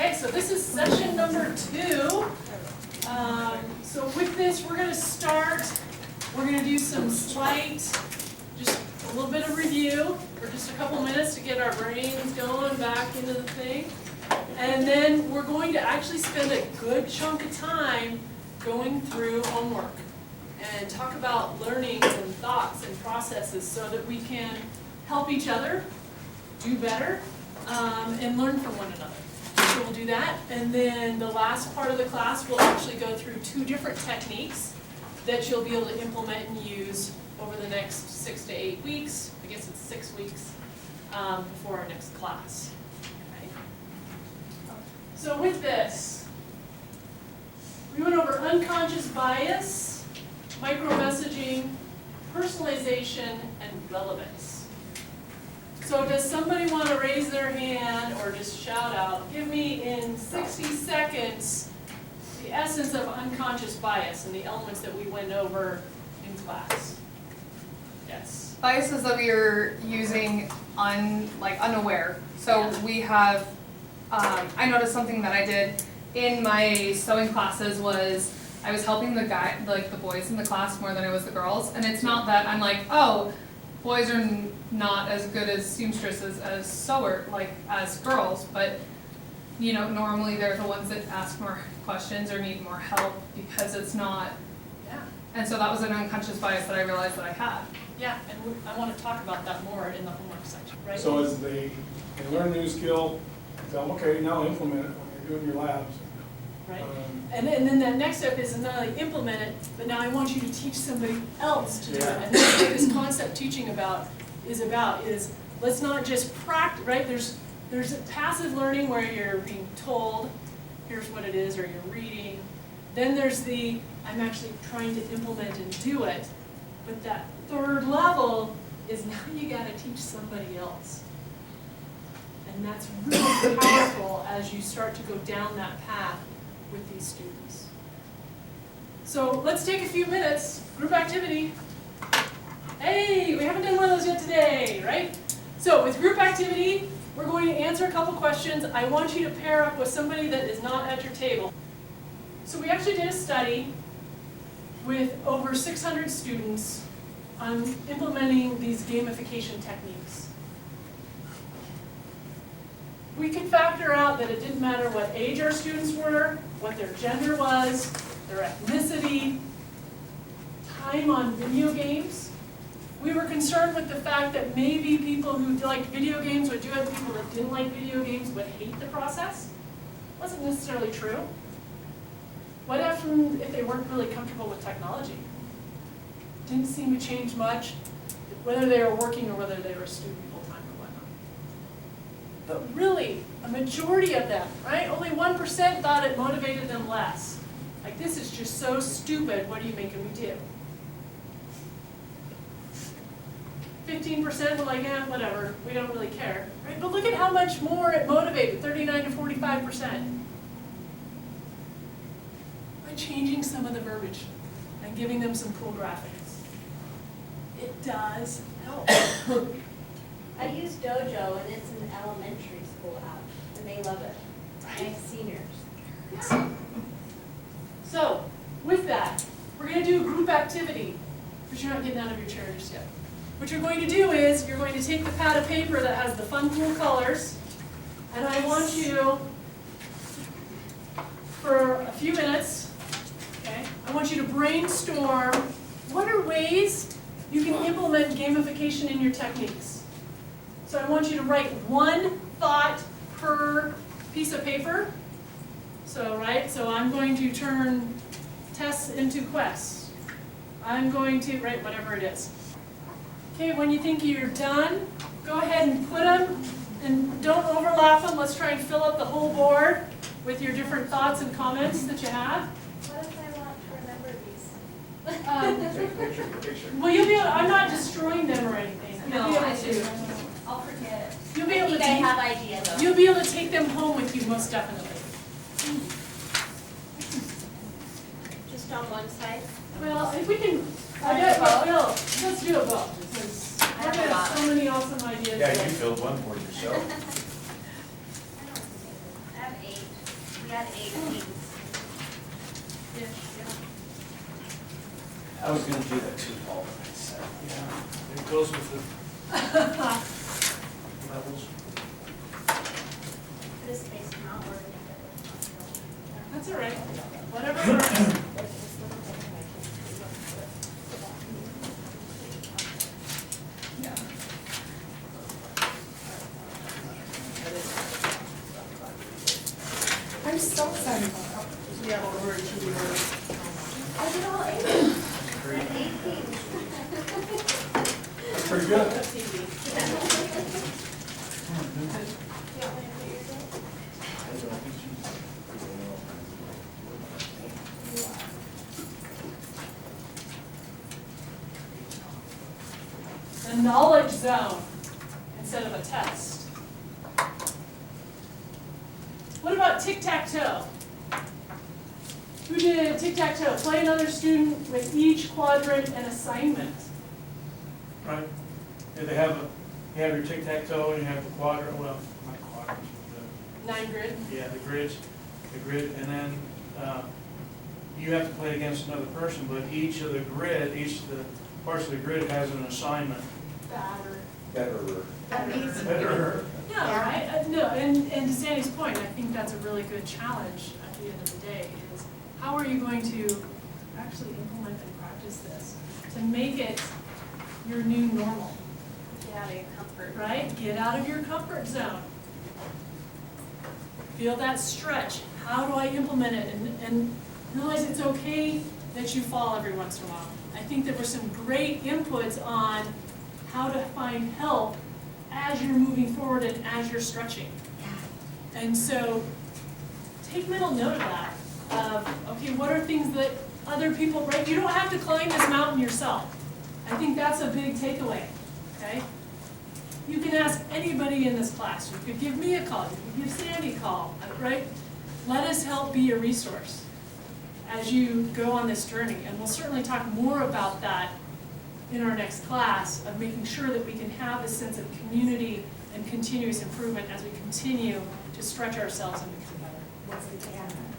Okay, so this is session number 2. So with this, we're going to start. We're going to do some slight, just a little bit of review for just a couple minutes to get our brains going back into the thing. And then we're going to actually spend a good chunk of time going through homework and talk about learnings and thoughts and processes so that we can help each other do better and learn from one another. So we'll do that, and then the last part of the class we'll actually go through 2 different techniques that you'll be able to implement and use over the next 6 to 8 weeks. I guess it's 6 weeks before our next class. Okay. So with this, we went over unconscious bias, micro-messaging, personalization, and relevance. So does somebody want to raise their hand or just shout out, give me in 60 seconds the essence of unconscious bias and the elements that we went over in class? Yes. Biases that we are using unaware. So Yeah. we have, I noticed something that I did in my sewing classes was I was helping the boys in the class more than I was the girls. And it's not that I'm like, oh, boys are not as good as seamstresses as as girls, but normally they're the ones that ask more questions or need more help because it's not. Yeah. And so that was an unconscious bias that I realized that I had. Yeah, and I want to talk about that more in the homework section, right? So as they learn a new skill, tell them, okay, now implement it when you're doing your labs. Right. And then that next step is not only implement it, but now I want you to teach somebody else to do it. And that's what this concept teaching is let's not just practice, right? There's a passive learning where you're being told, here's what it is, or you're reading. Then there's the, I'm actually trying to implement and do it. But that third level is now you got to teach somebody else. And that's really powerful as you start to go down that path with these students. So let's take a few minutes, group activity. Hey, we haven't done one of those yet today, right? So with group activity, we're going to answer a couple questions. I want you to pair up with somebody that is not at your table. So we actually did a study with over 600 students on implementing these gamification techniques. We could factor out that it didn't matter what age our students were, what their gender was, their ethnicity, time on video games. We were concerned with the fact that maybe people who liked video games would do it, people that didn't like video games would hate the process. Wasn't necessarily true. What happened if they weren't really comfortable with technology? Didn't seem to change much, whether they were working or whether they were a student full-time or whatnot. But really, a majority of them, right? Only 1% thought it motivated them less. Like, this is just so stupid, what are you making me do? 15% were like, whatever, we don't really care. Right? But look at how much more it motivated, 39 to 45%. By changing some of the verbiage and giving them some cool graphics. It does help. I use Dojo, and it's an elementary school app, and they love it. My seniors. Yeah. So, with that, we're going to do a group activity, but you're not getting out of your chair just yet. What you're going to do is, you're going to take the pad of paper that has the fun, cool colors, and I want you, for a few minutes, okay, I want you to brainstorm what are ways you can implement gamification in your techniques. So I want you to write one thought per piece of paper. So I'm going to turn tests into quests. I'm going to write whatever it is. Okay, when you think you're done, go ahead and put them, and don't overlap them. Let's try and fill up the whole board with your different thoughts and comments that you have. What if I want to remember these? Take a picture. Well, you'll be able, I'm not destroying them or anything. You'll be able to. I'll forget it. You'll be able to I take, have ideas though. you'll be able to take them home with you, most definitely. Just on one side? Well, if we can, let's do it both, because we're gonna have so many awesome ideas. Yeah, you filled one for yourself. I have 8. We had 8 teams. I was gonna do that too, Paul, but I said, Yeah, it goes with the levels. This space not working. That's all right, whatever works. Yeah. I'm so excited about that. Yeah, what word should we word? I did all 8. great. 8 teams. That's pretty good. That's easy. The knowledge zone instead of a test. What about tic-tac-toe? Who did tic-tac-toe? Play another student with each quadrant and assignment. Right? Yeah, they have you have your tic-tac-toe and you have the quadrant, well, not quadrants, 9 grid. the grids, and then, you have to play against another person, but each of the parts of the grid has an assignment. Batter. Better. Better. No, right? No, and to Sandy's point, I think that's a really good challenge at the end of the day is how are you going to actually implement and practice this to make it your new normal, Get out of your comfort. right? Get out of your comfort zone. Feel that stretch. How do I implement it? And realize it's okay that you fall every once in a while. I think there were some great inputs on how to find help as you're moving forward and as you're stretching. And so take mental note of that, okay, what are things that other people, right? You don't have to climb this mountain yourself. I think that's a big takeaway, okay? You can ask anybody in this class. You could give me a call, you could give Sandy a call, right? Let us help be a resource as you go on this journey. And we'll certainly talk more about that in our next class of making sure that we can have a sense of community and continuous improvement as we continue to stretch ourselves and become better.